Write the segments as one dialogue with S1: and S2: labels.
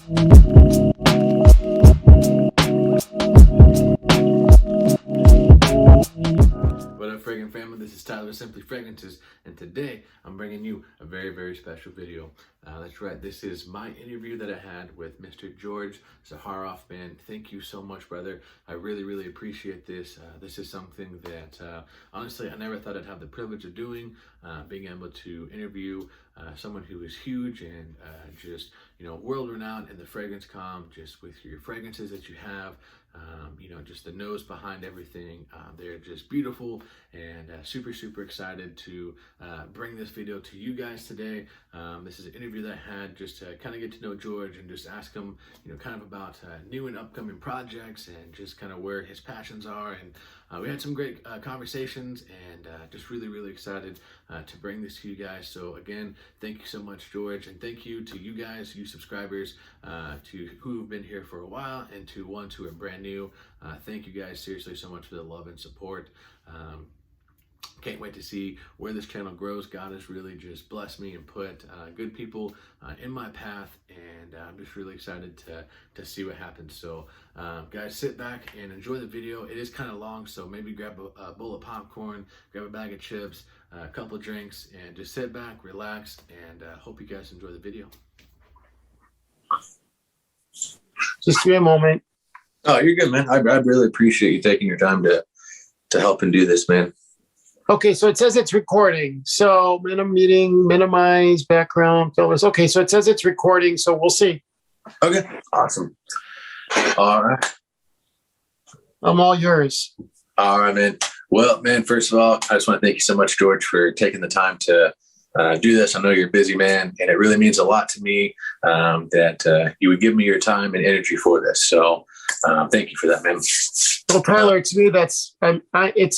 S1: What up, fragrant family? This is Tyler Simply Fragrances, and today I'm bringing you a very, very special video. That's right, this is my interview that I had with Mr. George Zaharoff. Man, thank you so much, brother. I really, really appreciate this. This is something that, honestly, I never thought I'd have the privilege of doing, being able to interview someone who is huge and just, world-renowned in the fragrance comm, just with your fragrances that you have. Just the nose behind everything. They're just beautiful, and super, super excited to bring this video to you guys today. This is an interview that I had just to kind of get to know George and just ask him, kind of about new and upcoming projects and just kind of where his passions are. And we had some great conversations, and just really, really excited to bring this to you guys. So again, thank you so much, George, and thank you to you guys, you subscribers, to who've been here for a while and to ones who are brand new. Thank you guys seriously so much for the love and support. Can't wait to see where this channel grows. God has really just blessed me and put good people in my path, and I'm just really excited to see what happens. So guys, sit back and enjoy the video. It is kind of long, so maybe grab a bowl of popcorn, grab a bag of chips, a couple of drinks, and just sit back, relax, and hope you guys enjoy the video.
S2: Just give me a moment.
S3: Oh, you're good, man. I really appreciate you taking your time to help and do this, man.
S2: Okay, so it says it's recording. So minimize background filters. Okay, so it says it's recording, so we'll see.
S3: Okay, awesome. All right.
S2: I'm all yours.
S3: All right, man. Well, man, first of all, I just want to thank you so much, George, for taking the time to do this. I know you're a busy man, and it really means a lot to me that you would give me your time and energy for this. So thank you for that, man.
S2: Well, Tyler, it's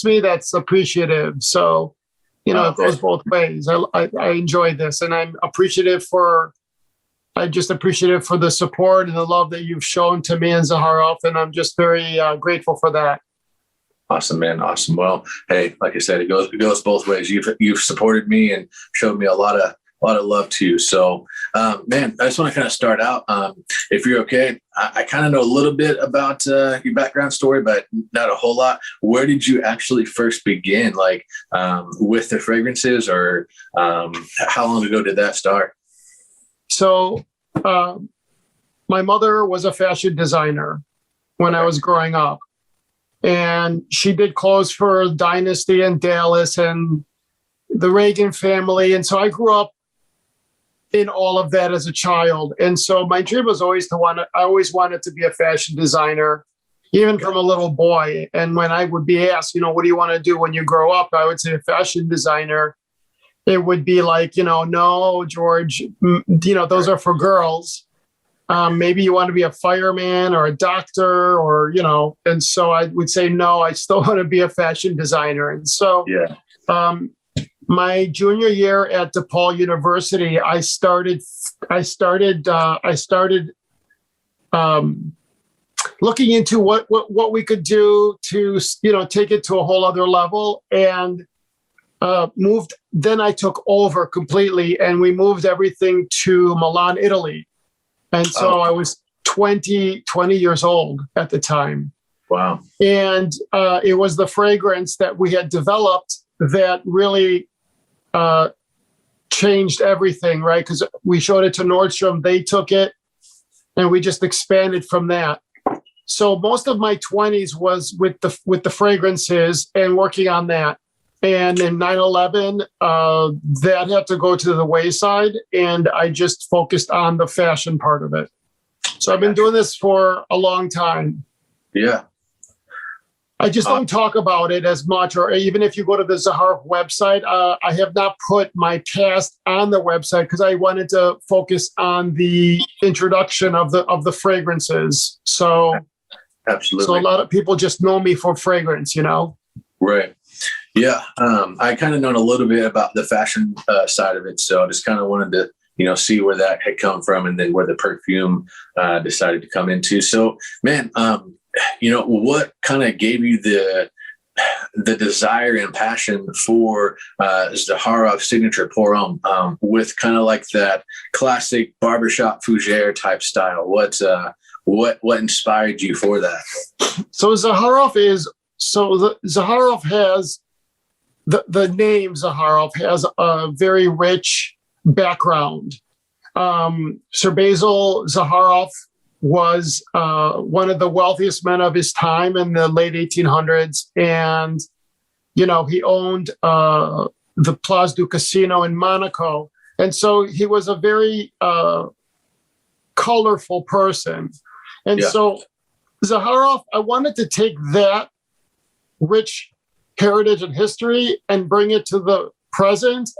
S2: me that's appreciative. So, it goes both ways. I enjoy this, and I'm appreciative for the support and the love that you've shown to me and Zaharoff, and I'm just very grateful for that.
S3: Awesome, man. Awesome. Well, hey, like I said, it goes both ways. You've supported me and showed me a lot of love too. So, man, I just want to kind of start out. If you're okay, I kind of know a little bit about your background story, but not a whole lot. Where did you actually first begin, like with the fragrances, or how long ago did that start?
S2: So, my mother was a fashion designer when I was growing up. And she did clothes for Dynasty and Dallas and the Reagan family. And so I grew up in all of that as a child. And so my dream was always I always wanted to be a fashion designer, even from a little boy. And when I would be asked, what do you want to do when you grow up? I would say a fashion designer. It would be like, no, George, those are for girls. Maybe you want to be a fireman or a doctor, or, and so I would say, no, I still want to be a fashion designer. And so my junior year at DePaul University, I started looking into what we could do to, take it to a whole other level, and moved. Then I took over completely, and we moved everything to Milan, Italy. And so I was 20 years old at the time.
S3: Wow.
S2: And it was the fragrance that we had developed that really changed everything, right? Because we showed it to Nordstrom, they took it, and we just expanded from that. So most of my 20s was with the fragrances and working on that. And in 9/11, that had to go to the wayside, and I just focused on the fashion part of it. So I've been doing this for a long time.
S3: Yeah.
S2: I just don't talk about it as much, or even if you go to the Zaharov website, I have not put my past on the website because I wanted to focus on the introduction of the fragrances. So,
S3: absolutely.
S2: So a lot of people just know me for fragrance,
S3: Right. Yeah, I kind of known a little bit about the fashion side of it, so I just kind of wanted to, see where that had come from, and then where the perfume decided to come into. So, man, what kind of gave you the the desire and passion for Zaharoff signature pour homme with kind of like that classic barbershop fougere type style? What inspired you for that?
S2: So Zaharoff Zaharoff has the name Zaharoff has a very rich background. Sir Basil Zaharoff was one of the wealthiest men of his time in the late 1800s. And, he owned the Place du Casino in Monaco. And so he was a very colorful person. And so Zaharoff, I wanted to take that rich heritage and history and bring it to the present.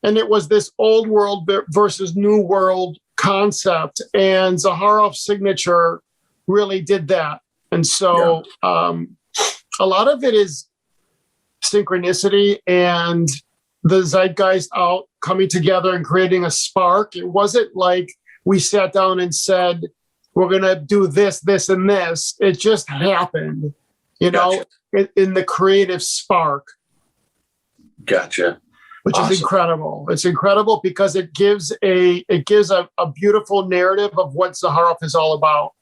S2: And it was this old world versus new world concept. And Zaharoff's signature really did that. And so a lot of it is synchronicity and the zeitgeist out coming together and creating a spark. It wasn't like we sat down and said, we're going to do this, this, and this. It just happened,
S3: Gotcha.
S2: in the creative spark.
S3: Gotcha.
S2: Which
S3: Awesome.
S2: is incredible. It's incredible because it gives a beautiful narrative of what Zaharoff is all about.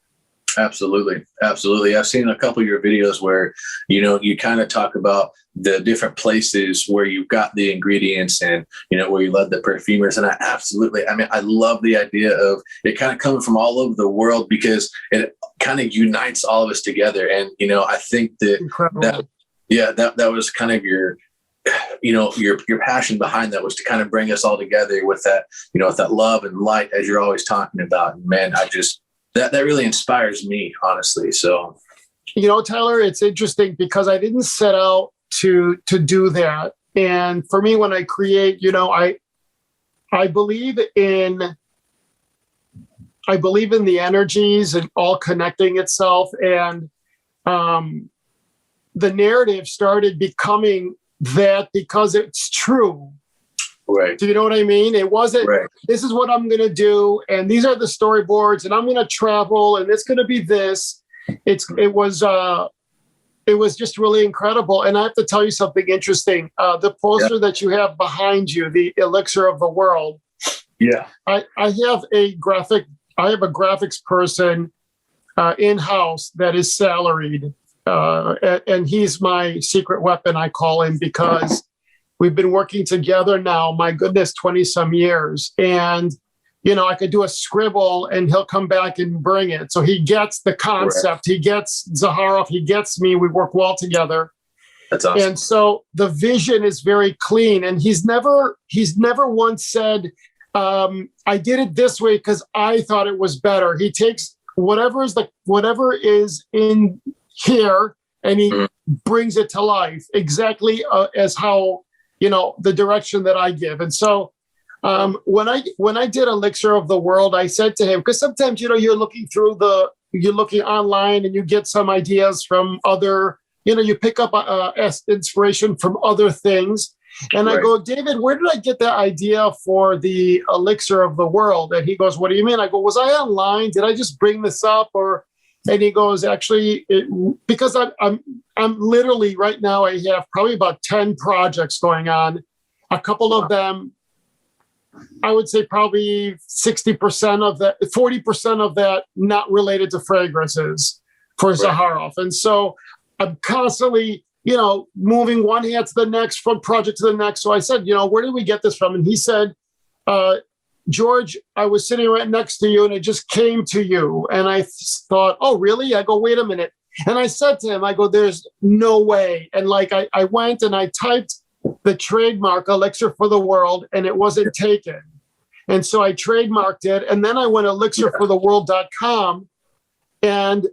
S3: Absolutely. I've seen a couple of your videos where, you kind of talk about the different places where you've got the ingredients and, where you led the perfumers. And I love the idea of it kind of coming from all over the world because it kind of unites all of us together. And, I think that was kind of your passion behind that was to kind of bring us all together with that, with that love and light as you're always talking about. And man, that really inspires me, honestly. So,
S2: Tyler, it's interesting because I didn't set out to do that. And for me, when I create, I believe in the energies and all connecting itself. And the narrative started becoming that because it's true.
S3: Right.
S2: Do you know what I mean? It wasn't, This is what I'm going to do. And these are the storyboards and I'm going to travel and it's going to be this. It was just really incredible. And I have to tell you something interesting. The poster that you have behind you, the Elixir of the World.
S3: Yeah.
S2: I have a graphics person in-house that is salaried. And he's my secret weapon, I call him, because we've been working together now, my goodness, 20 some years. And, I could do a scribble and he'll come back and bring it. So he gets the concept. Right. He gets Zaharoff. He gets me. We work well together.
S3: That's awesome.
S2: And so the vision is very clean. And he's never once said, I did it this way because I thought it was better. He takes whatever is in here and he brings it to life exactly as how, the direction that I give. And so when I did Elixir of the World, I said to him, because sometimes, you're looking online and you get some ideas from other, you pick up inspiration from other things. And I go, David, where did I get that idea for the Elixir of the World? And he goes, what do you mean? I go, was I online? Did I just bring this up? And he goes, actually, because I'm literally right now, I have probably about 10 projects going on. A couple of them, I would say probably 60% of that, 40% of that not related to fragrances for Zaharoff. And so I'm constantly, moving one hand to the next, from project to the next. So I said, where did we get this from? And he said, George, I was sitting right next to you and it just came to you. And I thought, oh, really? I go, wait a minute. And I said to him, I go, there's no way. And I went and I typed the trademark Elixir for the World and it wasn't taken. And so I trademarked it. And then I went elixirfortheworld.com and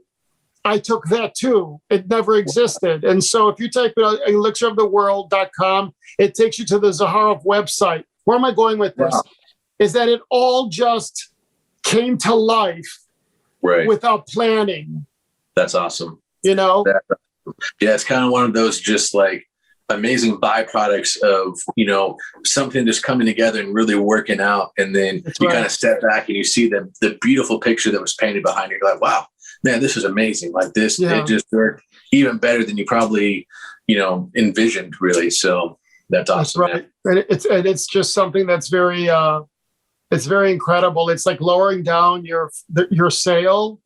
S2: I took that too. It never existed. And so if you type it out, elixiroftheworld.com, it takes you to the Zaharoff website. Where am I going with this? Wow. Is that it all just came to life without planning.
S3: That's awesome.
S2: Yeah,
S3: it's kind of one of those just like amazing byproducts of, something just coming together and really working out. And then kind of step back and you see the beautiful picture that was painted behind you. You're like, wow, man, this is amazing. Like this, it just worked even better than you probably envisioned really. So that's awesome.
S2: That's right. And it's just something that's very it's very incredible. It's like lowering down your sail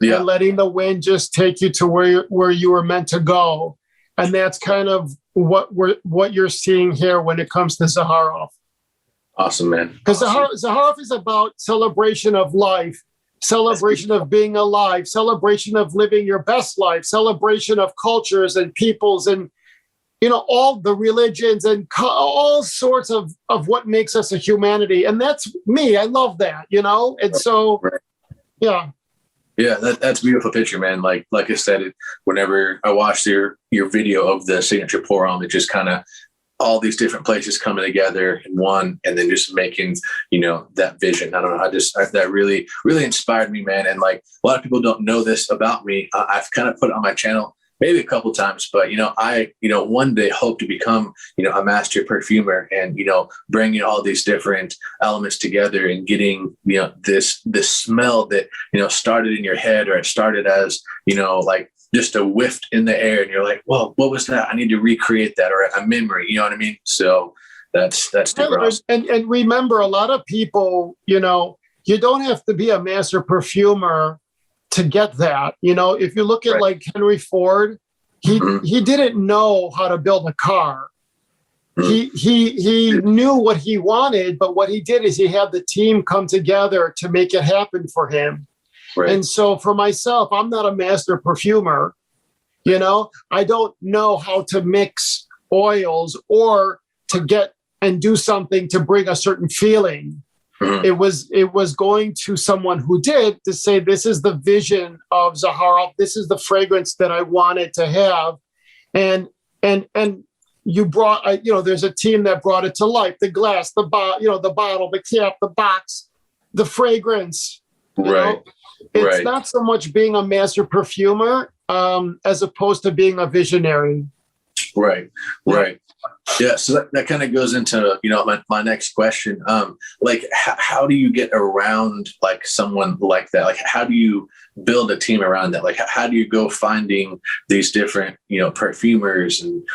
S3: Yeah.
S2: and letting the wind just take you to where you were meant to go. And that's kind of what you're seeing here when it comes to Zaharoff.
S3: Awesome, man.
S2: Because
S3: awesome.
S2: Zaharoff is about celebration of life, celebration of being alive, celebration of living your best life, celebration of cultures and peoples and, all the religions and all sorts of what makes us a humanity. And that's me. I love that, And so, yeah.
S3: Yeah, that's a beautiful picture, man. Like I said, whenever I watched your video of the signature pour-on, it just kind of all these different places coming together in one, and then just making, that vision. I don't know. That really, really inspired me, man. And like a lot of people don't know this about me. I've kind of put it on my channel maybe a couple times, but I one day hope to become a master perfumer and bringing all these different elements together and getting this smell that started in your head, or it started as like just a whiff in the air, and you're like, well, what was that? I need to recreate that, or a memory. You know what I mean? So that's super awesome.
S2: And remember, a lot of people, you don't have to be a master perfumer to get that. If you look at like Henry Ford, he didn't know how to build a car. He knew what he wanted, but what he did is he had the team come together to make it happen for him. Right. And so for myself, I'm not a master perfumer. I don't know how to mix oils or to get and do something to bring a certain feeling. It was going to someone who did, to say, this is the vision of Zaharov. This is the fragrance that I wanted to have. And you brought, there's a team that brought it to life. The glass, the bottle, the cap, the box, the fragrance.
S3: Right.
S2: It's not so much being a master perfumer as opposed to being a visionary.
S3: Right. Yeah. So that kind of goes into, my next question. Like, how do you get around like someone like that? Like, how do you build a team around that? Like, how do you go finding these different, perfumers and,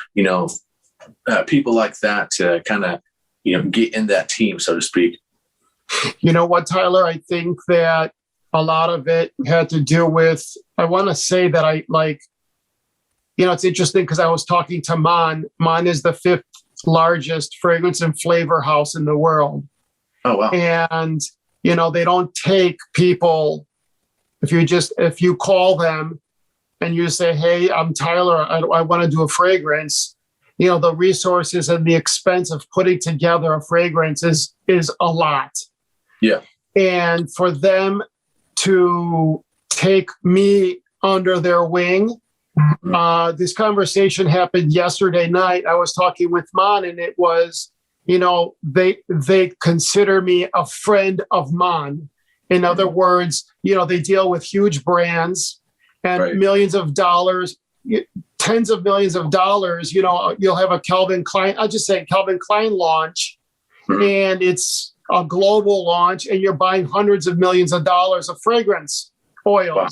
S3: people like that to kind of, get in that team, so to speak?
S2: You know what, Tyler? I think that a lot of it had to do with, I want to say that it's interesting because I was talking to Man. Man is the 5th largest fragrance and flavor house in the world.
S3: Oh, wow.
S2: And, they don't take people, if you call them and you say, hey, I'm Tyler, I want to do a fragrance, the resources and the expense of putting together a fragrance is a lot.
S3: Yeah.
S2: And for them to take me under their wing, this conversation happened yesterday night. I was talking with Man, and it was, they consider me a friend of Man. In other words, they deal with huge brands and millions of dollars, tens of millions of dollars. You'll have a Calvin Klein, I'll just say Calvin Klein launch, and it's a global launch, and you're buying hundreds of millions of dollars of fragrance oils.
S3: Wow.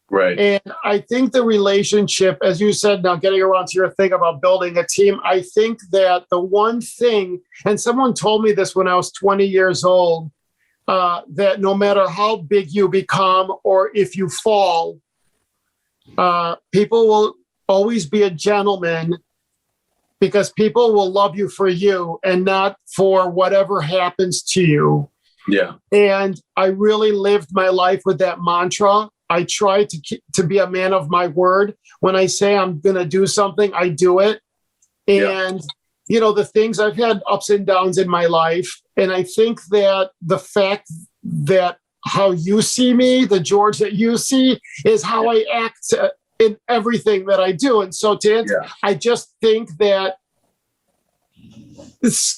S3: Right.
S2: And I think the relationship, as you said, now getting around to your thing about building a team, I think that the one thing, and someone told me this when I was 20 years old, that no matter how big you become or if you fall, people will always be a gentleman, because people will love you for you and not for whatever happens to you.
S3: Yeah. And
S2: I really lived my life with that mantra. I try to be a man of my word. When I say I'm going to do something, I do it. And, the things, I've had ups and downs in my life. And I think that the fact that how you see me, the George that you see, is how I act in everything that I do. And so to answer, I just think that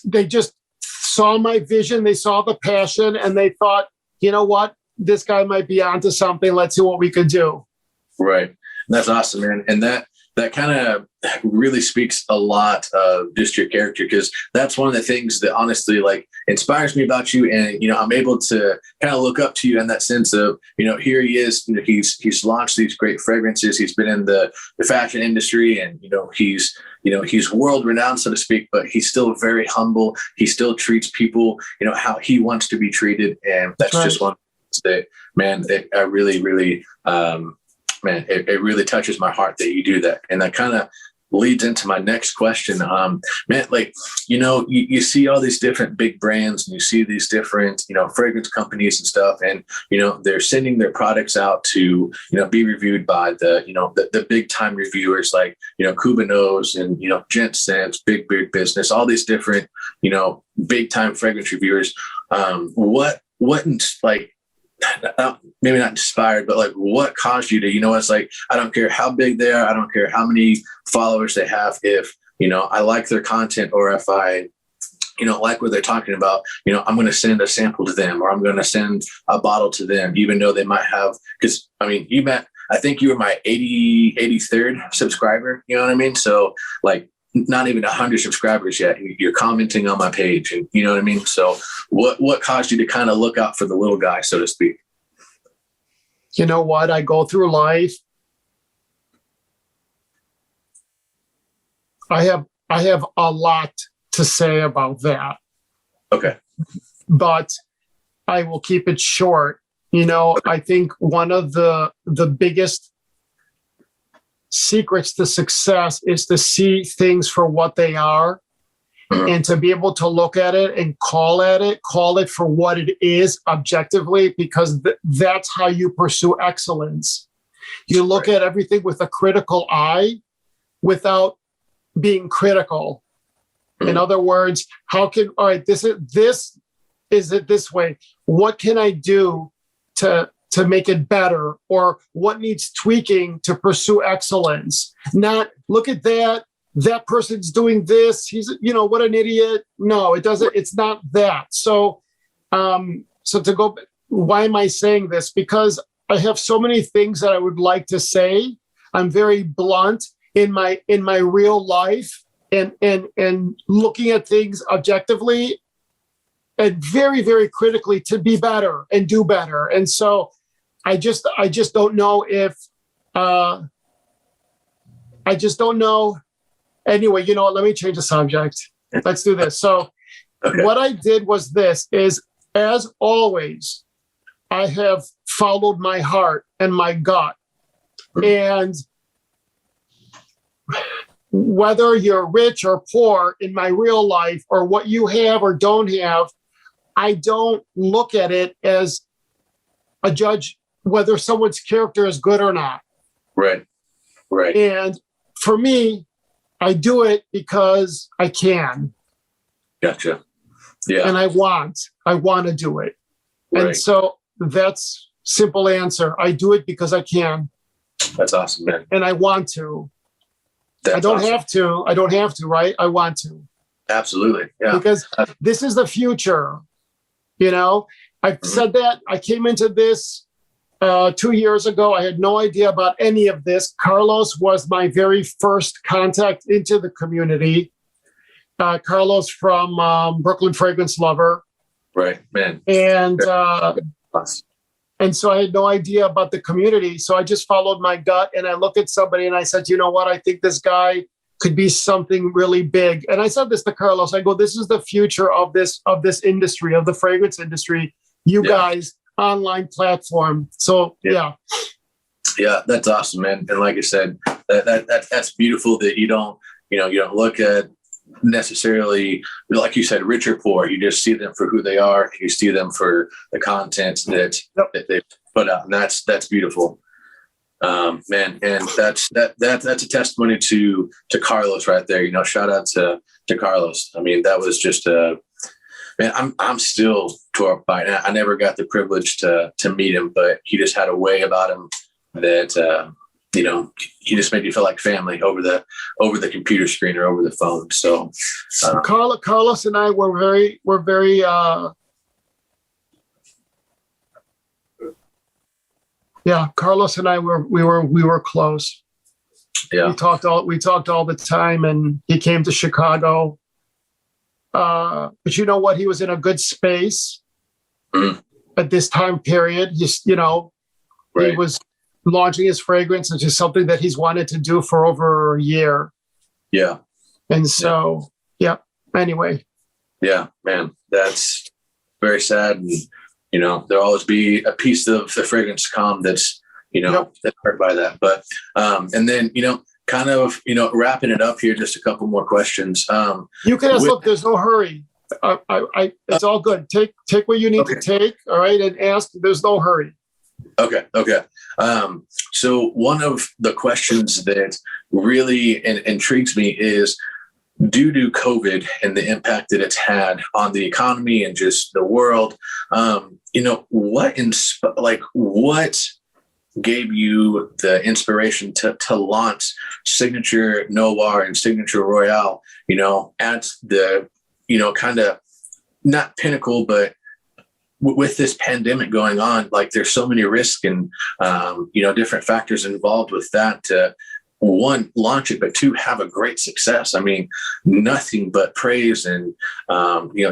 S2: they just saw my vision, they saw the passion, and they thought, you know what? This guy might be onto something. Let's see what we could do.
S3: Right. That's awesome, man. And that, that kind of really speaks a lot of just your character, because that's one of the things that honestly like inspires me about you. And, I'm able to kind of look up to you in that sense of, here he is, he's launched these great fragrances. He's been in the fashion industry, and, he's world renowned, so to speak, but he's still very humble. He still treats people, how he wants to be treated. And that's just one that, man, I really, really, man, it really touches my heart that you do that. And that kind of leads into my next question. Man, like, you see all these different big brands, and you see these different, fragrance companies and stuff. And, they're sending their products out to, be reviewed by the big time reviewers like, Kubanos and, Gent Sense, Big Beard Business, all these different, big time fragrance reviewers. What like, maybe not inspired, but like what caused you to, it's like, I don't care how big they are. I don't care how many followers they have. If, I like their content, or if I, like what they're talking about, I'm going to send a sample to them, or I'm going to send a bottle to them, even though they might have, because I think you were my 83rd subscriber, you know what I mean? So like, not even 100 subscribers yet. You're commenting on my page, and you know what I mean? So what caused you to kind of look out for the little guy, so to speak?
S2: You know what? I go through life. I have a lot to say about that.
S3: Okay.
S2: But I will keep it short. I think one of the biggest secrets to success is to see things for what they are, and to be able to look at it and call it for what it is objectively, because that's how you pursue excellence. You look at everything with a critical eye without being critical. In other words, this is it this way. What can I do to make it better, or what needs tweaking to pursue excellence? Not look at that person's doing this. He's, what an idiot. No, it doesn't. It's not that. So why am I saying this? Because I have so many things that I would like to say. I'm very blunt in my real life, and looking at things objectively and very, very critically to be better and do better. And so I just don't know if I just don't know. Anyway, let me change the subject. Let's do this. So What I did was this, is as always, I have followed my heart and my gut. And whether you're rich or poor in my real life, or what you have or don't have, I don't look at it as a judge whether someone's character is good or not. Right. And for me, I do it because I can.
S3: Gotcha. Yeah.
S2: And I want to do it. Right. And so that's simple answer. I do it because I can.
S3: That's awesome, man.
S2: And I want to.
S3: That's
S2: I don't
S3: awesome.
S2: have to, right? I want to.
S3: Absolutely. Yeah.
S2: Because this is the future. I've said that. I came into this 2 years ago. I had no idea about any of this. Carlos was my very first contact into the community. Carlos from Brooklyn Fragrance Lover.
S3: Right, man.
S2: And so I had no idea about the community. So I just followed my gut, and I looked at somebody and I said, you know what? I think this guy could be something really big. And I said this to Carlos. I go, this is the future of this industry, of the fragrance industry. You guys, online platform. So yeah.
S3: Yeah, that's awesome, man. And like I said, that's beautiful that you don't look at necessarily, like you said, rich or poor. You just see them for who they are. You see them for the content that they put out, and that's beautiful, man. And that's a testimony to Carlos right there. Shout out to Carlos. I mean, that was just man. I'm still tore up by it. I never got the privilege to meet him, but he just had a way about him that he just made you feel like family over the computer screen or over the phone. So
S2: Carlos and I were very Carlos and I we were close.
S3: Yeah.
S2: We talked all the time, and he came to Chicago. But you know what? He was in a good space at this time period. He was launching his fragrance, which is something that he's wanted to do for over a year.
S3: Yeah.
S2: And so, anyway.
S3: Yeah, man, that's very sad. And, there'll always be a piece of the fragrance to come that's, that's hurt by that. But, and then, kind of, wrapping it up here, just a couple more questions.
S2: You can ask, look, there's no hurry. It's all good. Take what you need to take. All right. And ask, there's no hurry.
S3: Okay. So one of the questions that really intrigues me is, due to COVID and the impact that it's had on the economy and just the world, what gave you the inspiration to launch Signature Noir and Signature Royale, at the, kind of not pinnacle, but with this pandemic going on, like there's so many risks and, different factors involved with that to, one, launch it, but two, have a great success. I mean, nothing but praise and,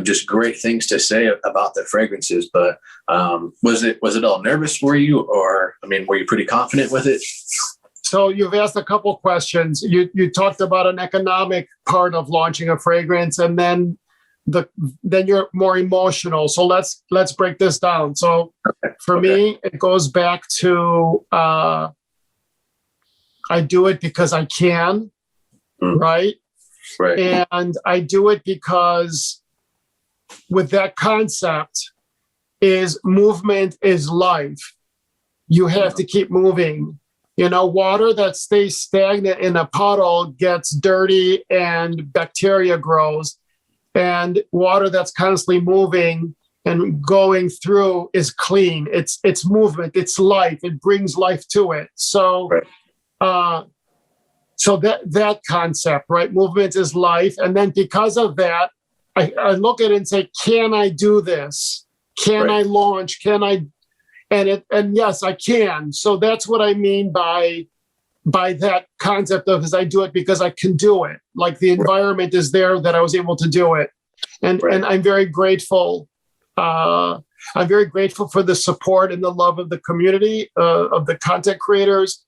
S3: just great things to say about the fragrances. But was it all nervous for you, or, were you pretty confident with it?
S2: So you've asked a couple questions. You talked about an economic part of launching a fragrance, and then you're more emotional. So let's break this down. So for me, it goes back to, I do it because I can, right?
S3: Right.
S2: And I do it because with that concept is movement is life. You have to keep moving. Water that stays stagnant in a puddle gets dirty and bacteria grows. And water that's constantly moving and going through is clean. It's movement, it's life. It brings life to it. So so that concept, right? Movement is life. And then because of that, I look at it and say, can I do this? Can I launch? Can I? And yes, I can. So that's what I mean by that concept of, is I do it because I can do it. Like the environment is there that I was able to do it. And I'm very grateful. I'm very grateful for the support and the love of the community, of the content creators.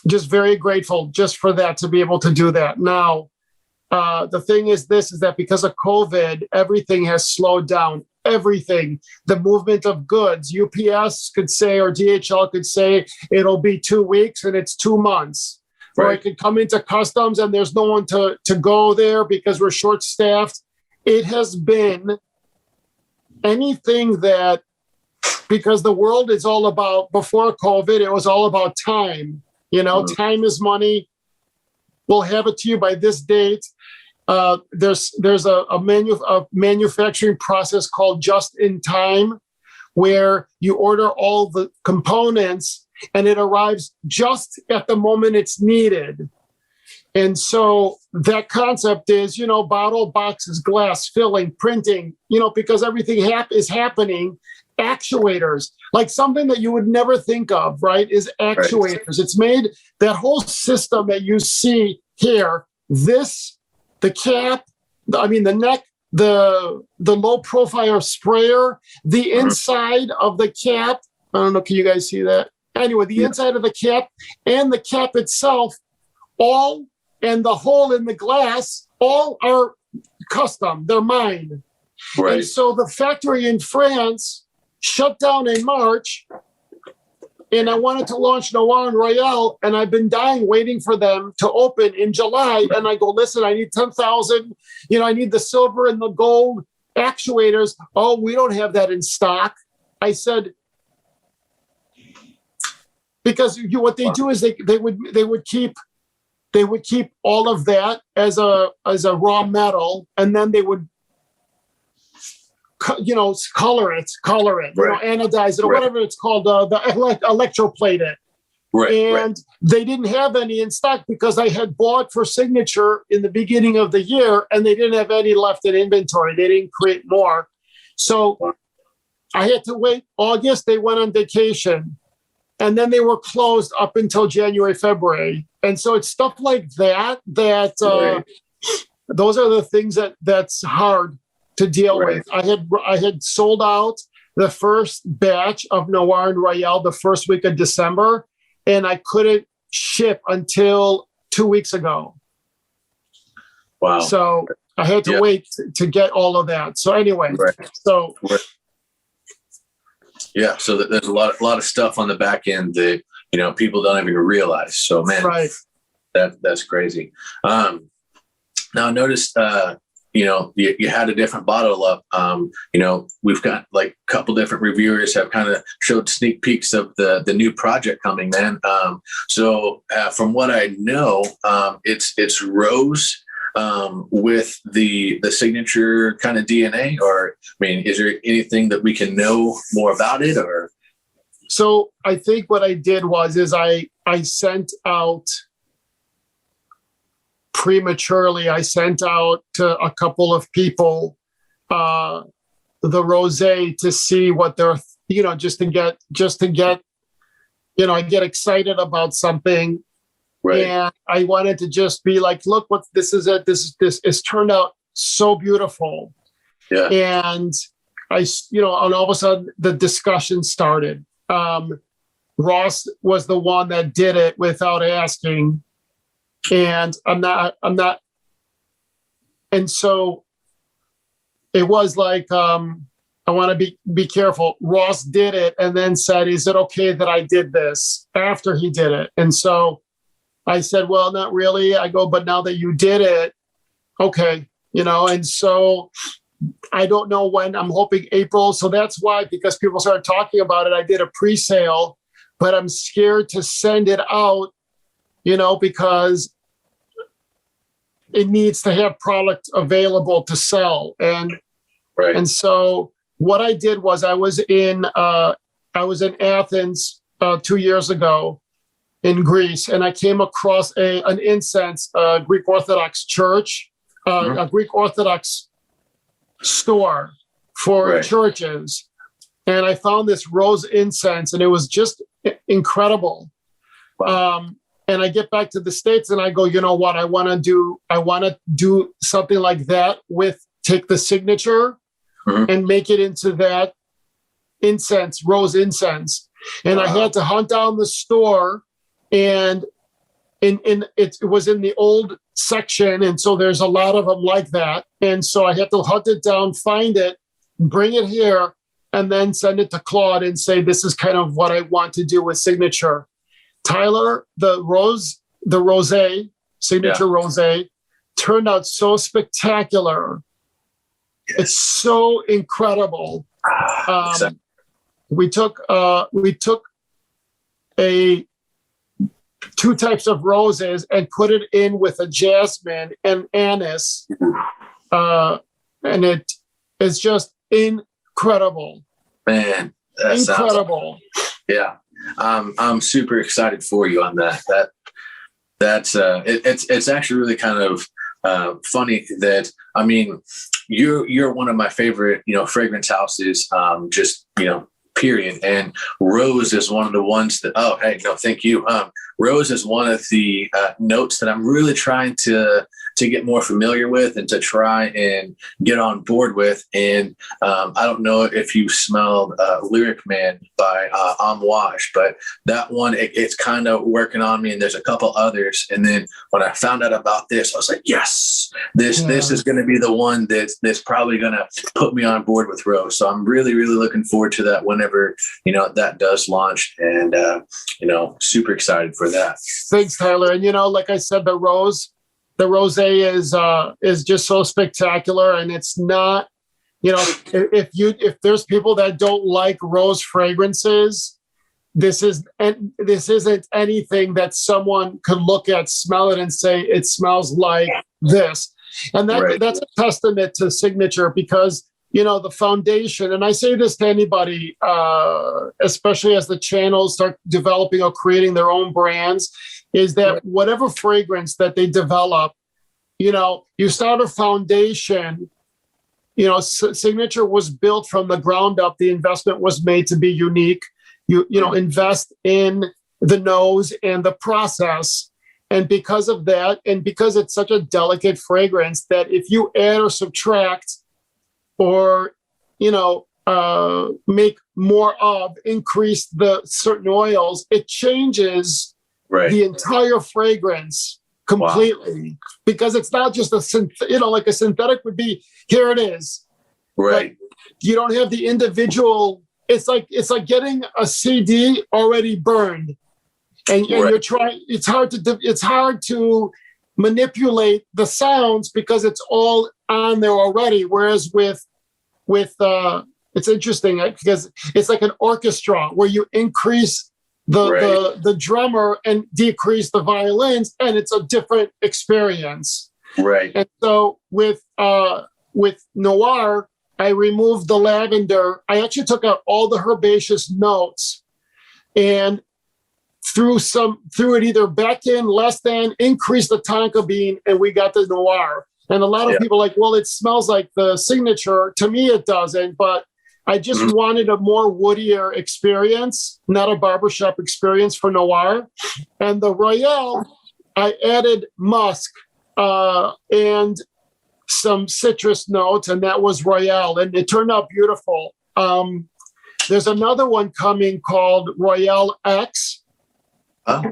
S2: Just very grateful just for that, to be able to do that. Now, the thing is that because of COVID, everything has slowed down. Everything, the movement of goods, UPS could say, or DHL could say, it'll be 2 weeks, and it's 2 months. Or it could come into customs and there's no one to go there because we're short staffed. It has been anything that, because the world is all about, before COVID, it was all about time. Time is money. We'll have it to you by this date. There's a manufacturing process called just in time, where you order all the components and it arrives just at the moment it's needed. And so that concept is, bottle, boxes, glass, filling, printing, because everything is happening. Actuators, like something that you would never think of, right, is actuators. Right. It's made, that whole system that you see here, the cap, the neck, the low profile sprayer, the inside of the cap. I don't know, can you guys see that? Anyway, the inside of the cap and the cap itself, and the hole in the glass, all are custom. They're mine. Right. And so the factory in France shut down in March, and I wanted to launch Noir and Royale, and I've been waiting for them to open in July. And I go, listen, I need 10,000. I need the silver and the gold actuators. Oh, we don't have that in stock. I said, because what they do is they would keep all of that as a raw metal, and then they would color it, anodize it, or whatever it's called, the electroplate it. And they didn't have any in stock because I had bought for Signature in the beginning of the year, and they didn't have any left in inventory. They didn't create more. So I had to wait August. They went on vacation. and then they were closed up until January, February. And so it's stuff like that those are the things that's hard to deal
S3: Right.
S2: with. I had sold out the first batch of Noir and Royale the first week of December, and I couldn't ship until 2 weeks ago.
S3: Wow.
S2: So I had to wait to get all of that. So anyway, so
S3: yeah, so there's a lot of stuff on the back end that people don't even realize. So man,
S2: right.
S3: That's crazy. Now I noticed you had a different bottle up. We've got like a couple different reviewers have kind of showed sneak peeks of the new project coming, man. So from what I know, it's Rose with the signature kind of DNA, or is there anything that we can know more about it? Or
S2: so I think what I did was I sent out prematurely. I sent out to a couple of people the rosé to see what they're just to get I get excited about something. Right. And I wanted to just be like, look, what this is. This is turned out so beautiful. Yeah. And and all of a sudden the discussion started. Ross was the one that did it without asking, and I'm not. And so it was like, I want to be careful. Ross did it and then said, "Is it okay that I did this?" After he did it, and so I said, well, not really. I go, but now that you did it, okay, and so I don't know when. I'm hoping April. So that's why, because people started talking about it, I did a pre-sale, but I'm scared to send it out, because it needs to have product available to sell. And so what I did was I was in Athens 2 years ago, in Greece, and I came across an incense, Greek Orthodox church, a Greek Orthodox store for churches, and I found this rose incense, and it was just incredible. Wow. And I get back to the States, and I go, you know what? I want to do something like that take the signature and make it into that incense, rose incense, and I had to hunt down the store. And it was in the old section, and so there's a lot of them like that. And so I had to hunt it down, find it, bring it here, and then send it to Claude and say, this is kind of what I want to do with signature. Tyler, the rosé, signature rosé, turned out so spectacular. Yes. It's so incredible. We took two types of roses and put it in with a jasmine and anise. And it is just incredible.
S3: Man, that's
S2: incredible.
S3: Awesome. Yeah. I'm super excited for you on that. It's actually really kind of funny that, you're one of my favorite, fragrance houses, period. And Rose is one of the ones that, oh, hey, no, thank you. Rose is one of the notes that I'm really trying to get more familiar with and to try and get on board with. And I don't know if you smelled Lyric Man by Amouage, but that one, it's kind of working on me. And there's a couple others. And then when I found out about this, I was like, yes, this is going to be the one that's probably going to put me on board with Rose. So I'm really, really looking forward to that whenever, that does launch, and, super excited for that.
S2: Thanks, Tyler. And, like I said, the rosé is just so spectacular, and it's not, if there's people that don't like rose fragrances, this isn't anything that someone could look at, smell it, and say it smells like this. And that's a testament to signature, because the foundation, and I say this to anybody, especially as the channels start developing or creating their own brands, is that whatever fragrance that they develop, you start a foundation. Signature was built from the ground up. The investment was made to be unique. invest in the nose and the process. And because of that, and because it's such a delicate fragrance, that if you add or subtract or, make more of, increase the certain oils, it changes the entire fragrance completely. Wow. Because it's not just like a synthetic would be, here it is.
S3: Right.
S2: Like, you don't have the individual. It's like getting a CD already burned. And you're trying. It's hard to manipulate the sounds because it's all on there already. Whereas with it's interesting because it's like an orchestra where you increase the drummer and decrease the violins, and it's a different experience.
S3: Right.
S2: And so with Noir, I removed the lavender. I actually took out all the herbaceous notes and threw it either back in, less than, increased the tonka bean, and we got the Noir. And a lot of people are like, well, it smells like the signature. To me, it doesn't, but I just wanted a more woodier experience, not a barbershop experience for Noir. And the Royale, I added musk and some citrus notes, and that was Royale, and it turned out beautiful. There's another one coming called Royale X.
S3: Oh.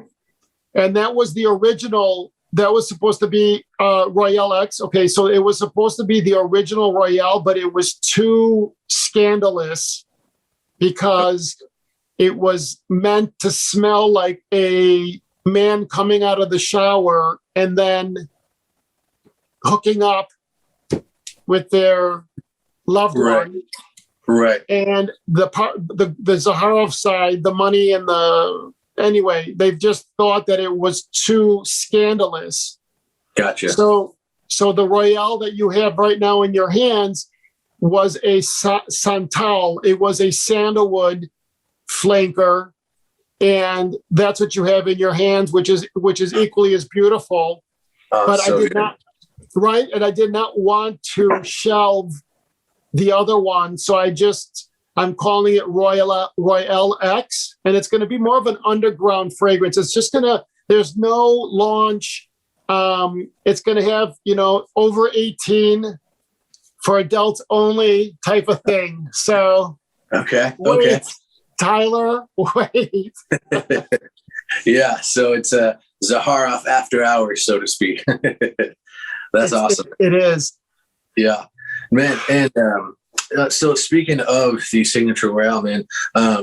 S2: And that was the original. That was supposed to be Royale X. Okay, so it was supposed to be the original Royale, but it was too scandalous because it was meant to smell like a man coming out of the shower and then hooking up with their loved one.
S3: Right.
S2: And the Zaharov side, the money and anyway, they've just thought that it was too scandalous.
S3: Gotcha.
S2: So the Royale that you have right now in your hands was a santal. It was a sandalwood flanker, and that's what you have in your hands, which is equally as beautiful. But so I did not. Right, and I did not want to shelve the other one, so I'm calling it Royale X, and it's going to be more of an underground fragrance. It's just there's no launch. It's going to have, over 18 for adults only type of thing. So,
S3: okay.
S2: Tyler, wait.
S3: Yeah, so it's a Zaharoff after hours, so to speak. That's awesome.
S2: It is.
S3: Yeah, man. And so speaking of the signature Royale, man,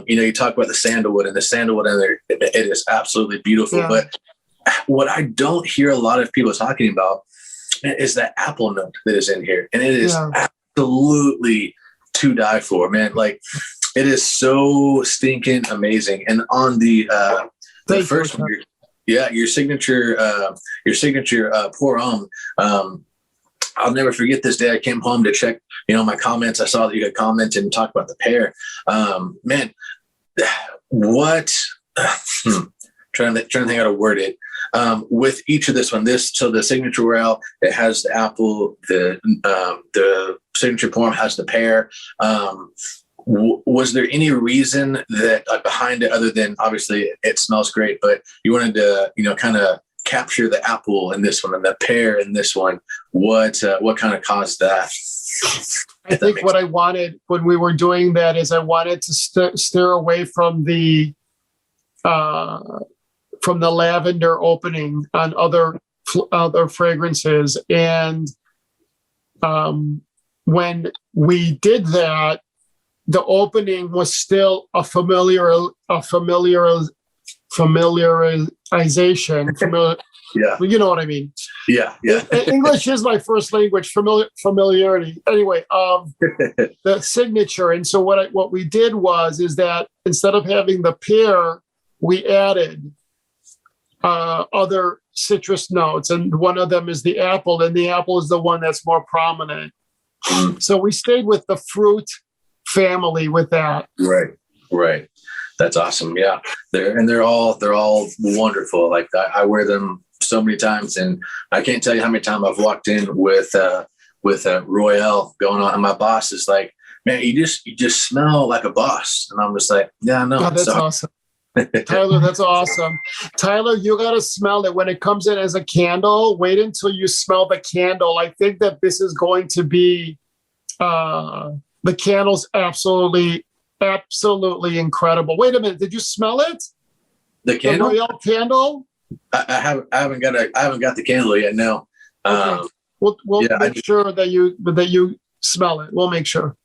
S3: you talk about the sandalwood and in there. It is absolutely beautiful. Yeah. But what I don't hear a lot of people talking about is that apple note that is in here. And it is absolutely to die for, man. Like, it is so stinking amazing. And on the first one, your signature pour on. I'll never forget this day. I came home to check, my comments. I saw that you had commented and talked about the pear. Man, what? Trying to think how to word it. With each of this one, so the signature Royale, it has the apple. The signature poem has the pear. Was there any reason that behind it, other than obviously it smells great, but you wanted to, kind of capture the apple in this one and the pear in this one? What kind of caused that?
S2: I think what I wanted when we were doing that is I wanted to steer away from the lavender opening on other fragrances. And when we did that, the opening was still a familiarization.
S3: Yeah.
S2: You know what I mean?
S3: Yeah.
S2: English is my first language. Familiarity. Anyway, the signature. And so what we did is that instead of having the pear, we added other citrus notes, and one of them is the apple, and the apple is the one that's more prominent. So we stayed with the fruit family with that.
S3: Right. That's awesome. Yeah. They're all wonderful. Like, I wear them so many times, and I can't tell you how many times I've walked in with Royale going on, and my boss is like, man, you just smell like a boss. And I'm just like, yeah, no.
S2: Oh, that's awesome. Tyler, that's awesome. Tyler, you got to smell it when it comes in as a candle. Wait until you smell the candle. I think that this is going to be the candle's absolutely incredible. Wait a minute, did you smell it?
S3: The candle?
S2: The Royale candle?
S3: I haven't got the candle yet. No.
S2: Okay. We'll make sure that you smell it. We'll make sure.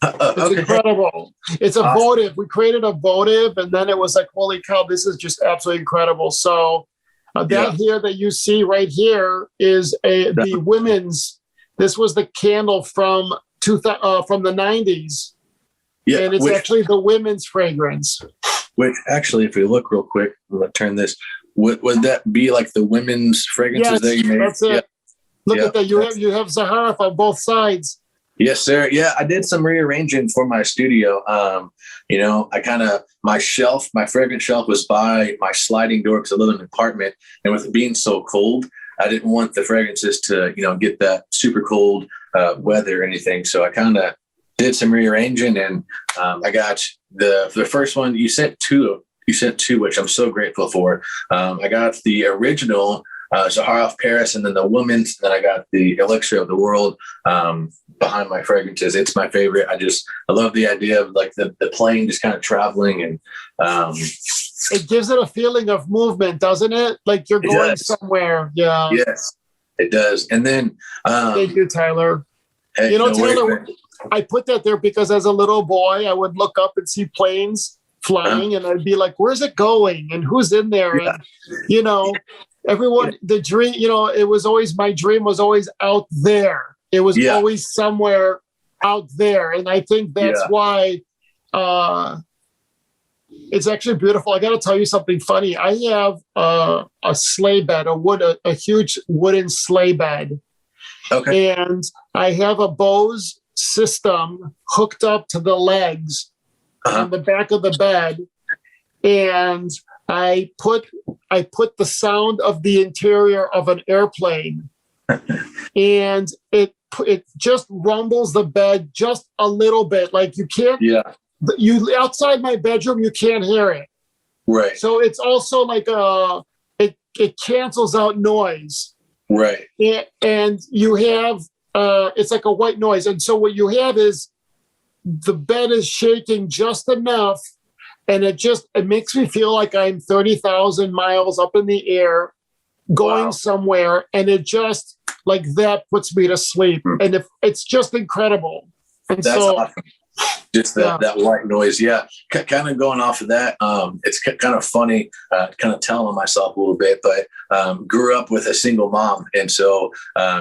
S2: It's
S3: Okay.
S2: incredible. It's a votive. We created a votive, and then it was like, holy cow, this is just absolutely incredible. So that here that you see right here is the women's. This was the candle from the 90s. Yeah, and it's actually the women's fragrance.
S3: Which actually, if we look real quick, I'm gonna turn this. Would that be like the women's fragrances that you made?
S2: That's it. Yeah. Look at that. You have Zaharoff on both sides.
S3: Yes, sir. Yeah, I did some rearranging for my studio. My fragrance shelf was by my sliding door because I live in an apartment, and with it being so cold, I didn't want the fragrances to, get that super cold weather or anything. So I kind of did some rearranging, and I got the first one. You sent two, which I'm so grateful for. I got the original Zaharoff Paris, and then the woman's. And then I got the Elixir of the World behind my fragrances. It's my favorite. I love the idea of like the plane just kind of traveling, and
S2: it gives it a feeling of movement, doesn't it? Like you're going somewhere. Yeah.
S3: Yes, it does. And then
S2: thank you, Tyler.
S3: Hey,
S2: Tyler, I put that there because as a little boy, I would look up and see planes flying, and I'd be like, "Where's it going? And who's in there?"
S3: Yeah.
S2: And everyone, the dream, it was always, my dream was always out there. It was always somewhere out there. And I think that's why it's actually beautiful. I got to tell you something funny. I have a sleigh bed, a huge wooden sleigh bed.
S3: Okay.
S2: And I have a Bose system hooked up to the legs on the back of the bed. And I put the sound of the interior of an airplane, and it just rumbles the bed just a little bit. Like you can't. Yeah. You outside my bedroom, you can't hear it.
S3: Right.
S2: So it's also like it cancels out noise.
S3: Right.
S2: And you have it's like a white noise, and so what you have is the bed is shaking just enough. And it makes me feel like I'm 30,000 miles up in the air going somewhere. And it just like that puts me to sleep. And it's just incredible. And
S3: that's awesome. Just that white noise. Yeah. Kind of going off of that. It's kind of funny, kind of telling myself a little bit, but grew up with a single mom. And so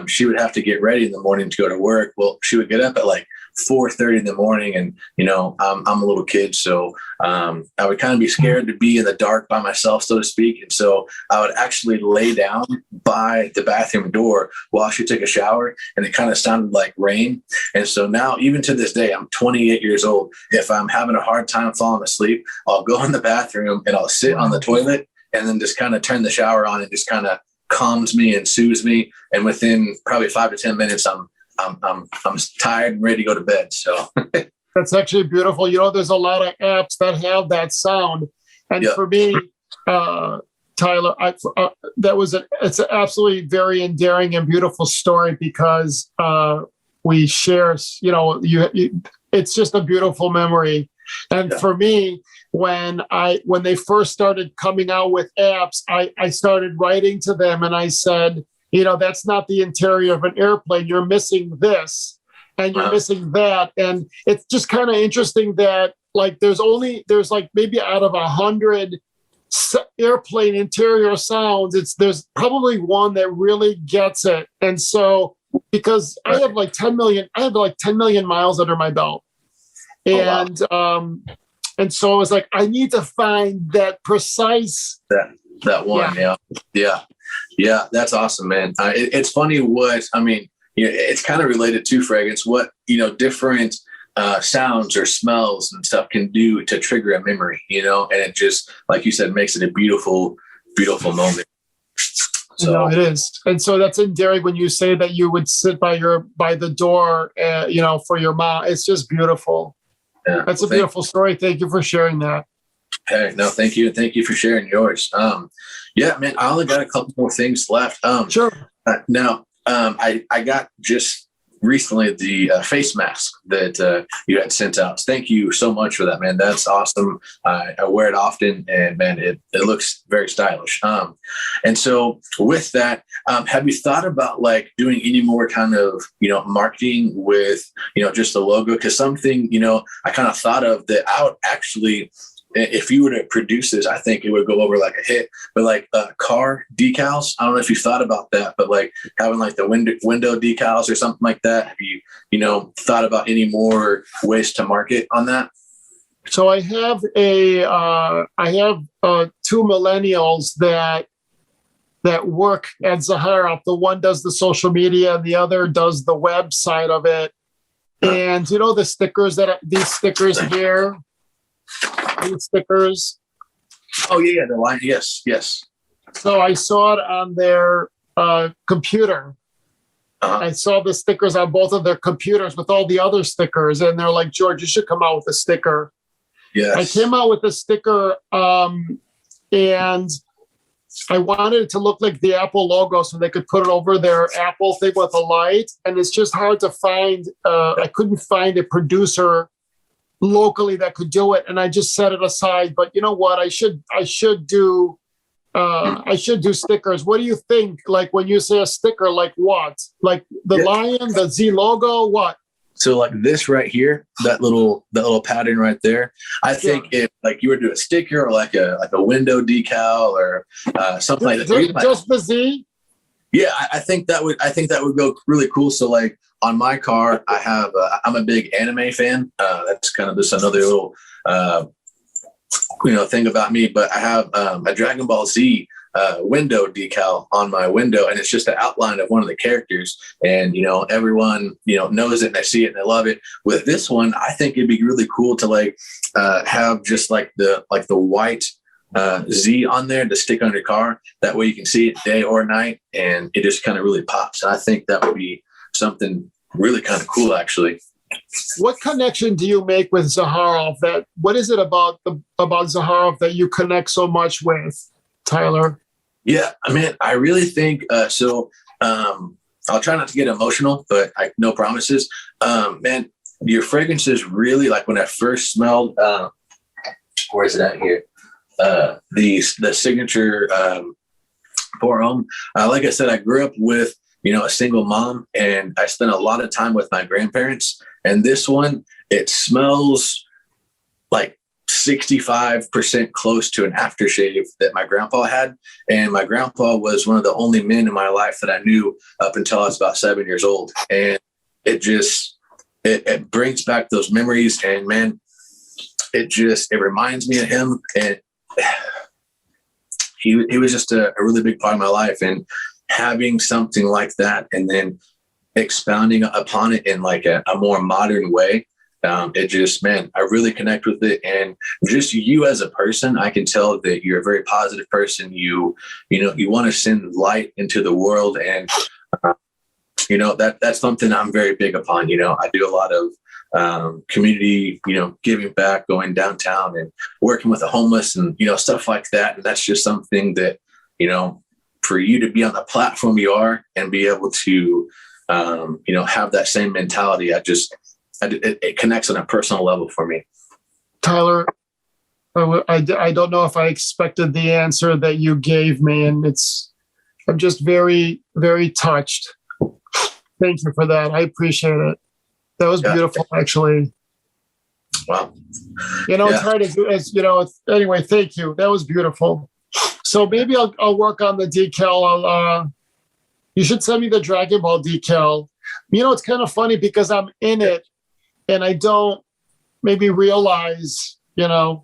S3: she would have to get ready in the morning to go to work. Well, she would get up at like 4:30 in the morning, and I'm a little kid, so I would kind of be scared to be in the dark by myself, so to speak. And so I would actually lay down by the bathroom door while she took a shower, and it kind of sounded like rain. And so now, even to this day, I'm 28 years old. If I'm having a hard time falling asleep, I'll go in the bathroom and I'll sit on the toilet and then just kind of turn the shower on, and just kind of calms me and soothes me. And within probably 5 to 10 minutes, I'm tired and ready to go to bed. So
S2: that's actually beautiful. There's a lot of apps that have that sound, and for me, Tyler, it's an absolutely very endearing and beautiful story because we share. It's just a beautiful memory. And for me, when they first started coming out with apps, I started writing to them, and I said, that's not the interior of an airplane. You're missing this, and you're missing that. And it's just kind of interesting that like there's like maybe out of 100 airplane interior sounds, there's probably one that really gets it. And so because I have like 10 million miles under my belt, and and so I was like, I need to find that precise
S3: that one. Yeah, that's awesome, man. It's funny it's kind of related to fragrance, what, different sounds or smells and stuff can do to trigger a memory, and it just, like you said, makes it a beautiful, beautiful moment.
S2: No,
S3: So
S2: it is. And so that's endearing when you say that you would sit by the door, for your mom. It's just beautiful.
S3: yeah,
S2: That's
S3: well,
S2: a beautiful story. Thank you for sharing that.
S3: hey, no, thank you. Thank you for sharing yours. Yeah, man, I only got a couple more things left.
S2: Sure.
S3: Now, I got just recently the face mask that you had sent out. Thank you so much for that, man. That's awesome. I wear it often, and man, it looks very stylish. And so with that, have you thought about like doing any more kind of marketing with just the logo? Because something I kind of thought of that I would actually, if you were to produce this, I think it would go over like a hit. But like car decals, I don't know if you thought about that, but like having like the window decals or something like that. Have you thought about any more ways to market on that?
S2: So I have two millennials that work at Zaharoff. The one does the social media, and the other does the website of it. And the stickers these stickers here. These stickers.
S3: Oh yeah, the line. Yes.
S2: So I saw it on their computer. I saw the stickers on both of their computers with all the other stickers, and they're like, "George, you should come out with a sticker."
S3: Yes.
S2: I came out with a sticker, and I wanted it to look like the Apple logo, so they could put it over their Apple thing with a light. And it's just hard to find. I couldn't find a producer locally that could do it, and I just set it aside. But you know what? I should do stickers. What do you think? Like when you say a sticker, like what? Like the lion, the Z logo, what?
S3: So like this right here, that little pattern right there. I think if like you were to do a sticker or like a window decal or something like that.
S2: Just the Z.
S3: Yeah, I think that would go really cool. So like on my car, I'm a big anime fan. That's kind of just another little thing about me. But I have a Dragon Ball Z window decal on my window, and it's just an outline of one of the characters. And everyone knows it and they see it and they love it. With this one, I think it'd be really cool to like have just like the white Z on there to stick on your car. That way you can see it day or night, and it just kind of really pops. And I think that would be something really kind of cool, actually.
S2: What connection do you make with Zaharov? What is it about Zaharov that you connect so much with, Tyler?
S3: Yeah, I mean, I really think so. I'll try not to get emotional, but no promises. Man, your fragrances really, like when I first smelled. Where is it at here? The signature pour homme. Like I said, I grew up with a single mom, and I spent a lot of time with my grandparents. And this one, it smells like 65% close to an aftershave that my grandpa had. And my grandpa was one of the only men in my life that I knew up until I was about 7 years old. And it just, it brings back those memories. And man, it reminds me of him. And he was just a really big part of my life. And having something like that and then expounding upon it in like a more modern way, it just, man, I really connect with it. And just you as a person, I can tell that you're a very positive person. You want to send light into the world. And, that's something I'm very big upon. I do a lot of community, giving back, going downtown and working with the homeless and, stuff like that. And that's just something that, for you to be on the platform you are and be able to, have that same mentality, it connects on a personal level for me.
S2: Tyler, I don't know if I expected the answer that you gave me, and I'm just very, very touched. Thank you for that. I appreciate it. That was beautiful, actually.
S3: Wow.
S2: It's hard to do. Anyway, thank you. That was beautiful. So maybe I'll work on the decal. You should send me the Dragon Ball decal. It's kind of funny because I'm in it and I don't maybe realize, I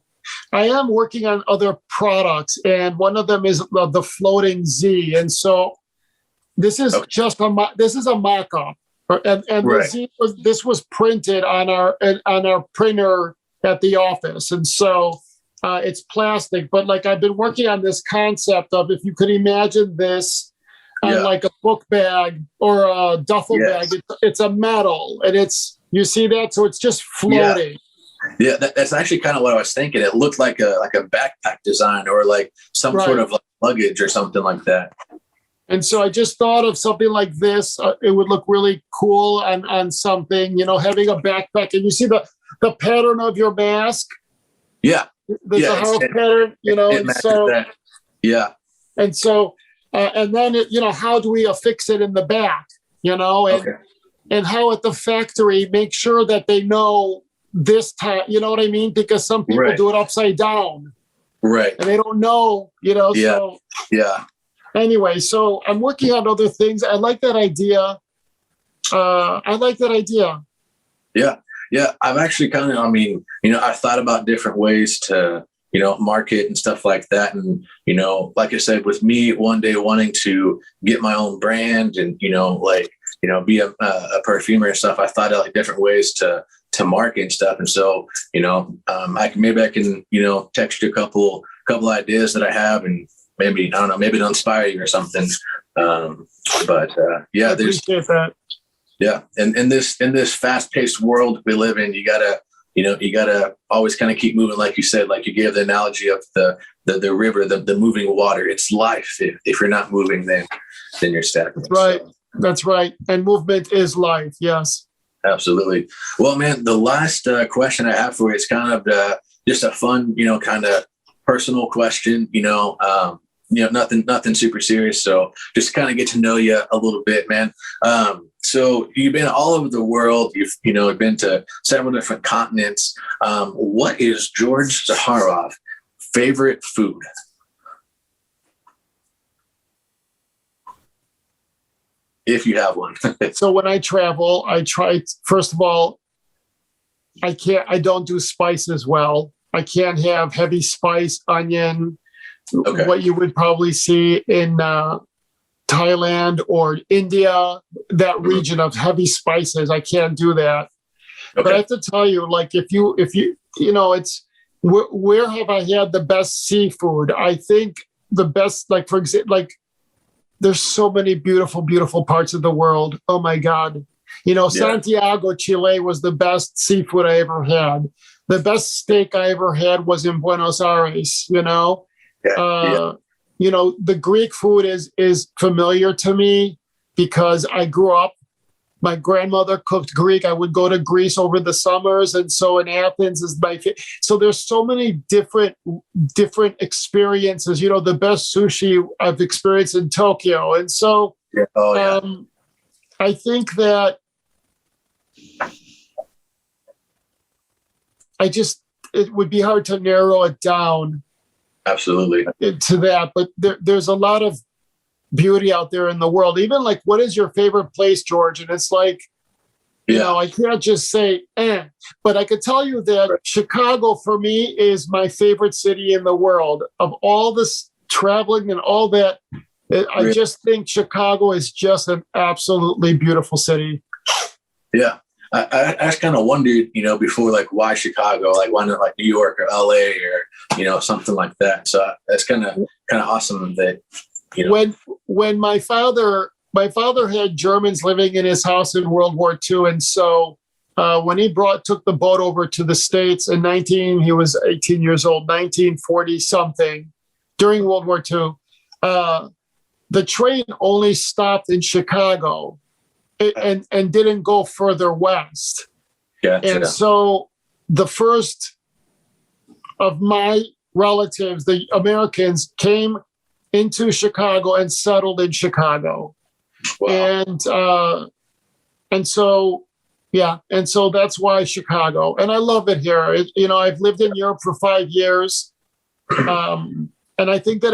S2: am working on other products, and one of them is the floating Z. And so this is just this is a mock-up. And right. This was printed on our printer at the office. And so it's plastic, but like I've been working on this concept of, if you could imagine this on like a book bag or a duffel bag. It's a metal, and you see that, so it's just floating.
S3: Yeah, that's actually kind of what I was thinking. It looked like a backpack design or like some sort of like luggage or something like that.
S2: And so I just thought of something like this. It would look really cool on something, having a backpack, and you see the pattern of your mask.
S3: Yeah,
S2: the Zaharoff pattern,
S3: and so that. Yeah,
S2: and so and then how do we affix it in the back, and how at the factory make sure that they know this time, you know what I mean? Because some people do it upside down,
S3: right?
S2: And they don't know, So anyway, so I'm working on other things. I like that idea.
S3: Yeah. I've actually I thought about different ways to, market and stuff like that. And, like I said, with me one day wanting to get my own brand and, be a perfumer and stuff, I thought of like different ways to market and stuff. And so, I can, text you a couple ideas that I have, and maybe, I don't know, maybe it'll inspire you or something.
S2: I appreciate that.
S3: Yeah. And in this fast paced world we live in, you gotta always kind of keep moving. Like you said, like you gave the analogy of the river, the moving water. It's life. If you're not moving, then you're stagnant.
S2: That's right. So. That's right. And movement is life. Yes.
S3: Absolutely. Well, man, the last question I have for you is kind of just a fun, kind of personal question, nothing super serious. So just kind of get to know you a little bit, man. So you've been all over the world. You've been to several different continents. What is George Zaharov favorite food? If you have one.
S2: So when I travel, I try, first of all, I don't do spices well. I can't have heavy spice, onion, what you would probably see in Thailand or India, that region of heavy spices. I can't do that. Okay. But I have to tell you, like, if you, it's, where have I had the best seafood? I think the best, like, for example, like, there's so many beautiful, beautiful parts of the world. Oh my God. Santiago, Chile was the best seafood I ever had. The best steak I ever had was in Buenos Aires, the Greek food is familiar to me because I grew up, my grandmother cooked Greek. I would go to Greece over the summers. And so in Athens is my favorite. So there's so many different experiences, the best sushi I've experienced in Tokyo. And so I think that it would be hard to narrow it down.
S3: Absolutely.
S2: To that, but there's a lot of beauty out there in the world. Even like, what is your favorite place, George? And it's like, I can't just say, but I could tell you that Chicago for me is my favorite city in the world. Of all this traveling and all that, I just think Chicago is just an absolutely beautiful city. Yeah.
S3: I kind of wondered, before, like, why Chicago? Like, why not like New York or LA or, something like that. So that's kind of awesome that,
S2: When my father had Germans living in his house in World War II. And so when he took the boat over to the States he was 18 years old, 1940 something, during World War II, the train only stopped in Chicago and didn't go further west. Gotcha. And so the first of my relatives, the Americans, came into Chicago and settled in Chicago. Wow. And so that's why Chicago. And I love it here. I've lived in Europe for 5 years. And I think that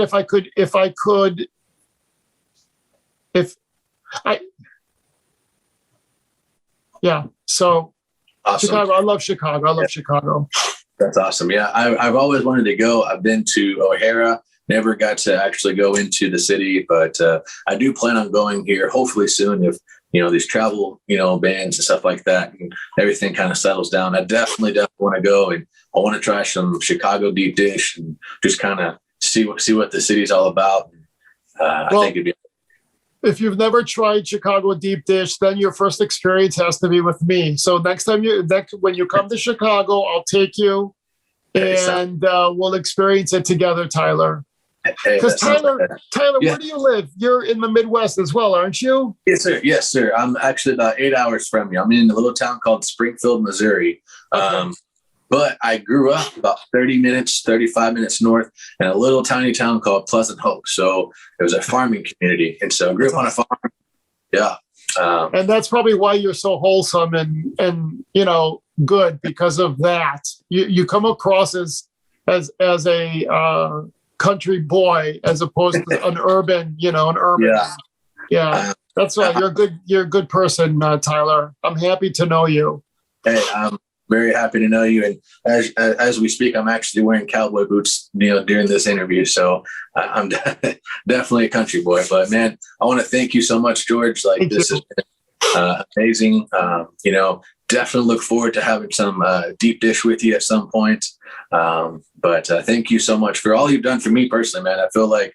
S2: so awesome. Chicago, I love Chicago.
S3: That's awesome. Yeah, I've always wanted to go. I've been to O'Hara, never got to actually go into the city, but I do plan on going here hopefully soon if, these travel, bans and stuff like that and everything kind of settles down. I definitely want to go, and I want to try some Chicago deep dish and just kind of see what the city's all about. I think it'd be.
S2: if you've never tried Chicago deep dish, then your first experience has to be with me. So when you come to Chicago, I'll take you, and we'll experience it together, Tyler. Because Tyler, where do you live? You're in the Midwest as well, aren't you?
S3: Yes, sir. Yes, sir. I'm actually about 8 hours from you. I'm in a little town called Springfield, Missouri.
S2: Okay.
S3: But I grew up about 35 minutes north in a little tiny town called Pleasant Hope. So it was a farming community. And so I grew up on a farm. Yeah.
S2: And that's probably why you're so wholesome and good, because of that. You come across as a country boy as opposed to an urban. Yeah. That's right. You're a good person, Tyler. I'm happy to know you.
S3: Hey, I'm very happy to know you. And as we speak, I'm actually wearing cowboy boots, during this interview. So I'm definitely a country boy. But man, I want to thank you so much, George. Like, this has been amazing. Definitely look forward to having some deep dish with you at some point. But thank you so much for all you've done for me personally, man. I feel like,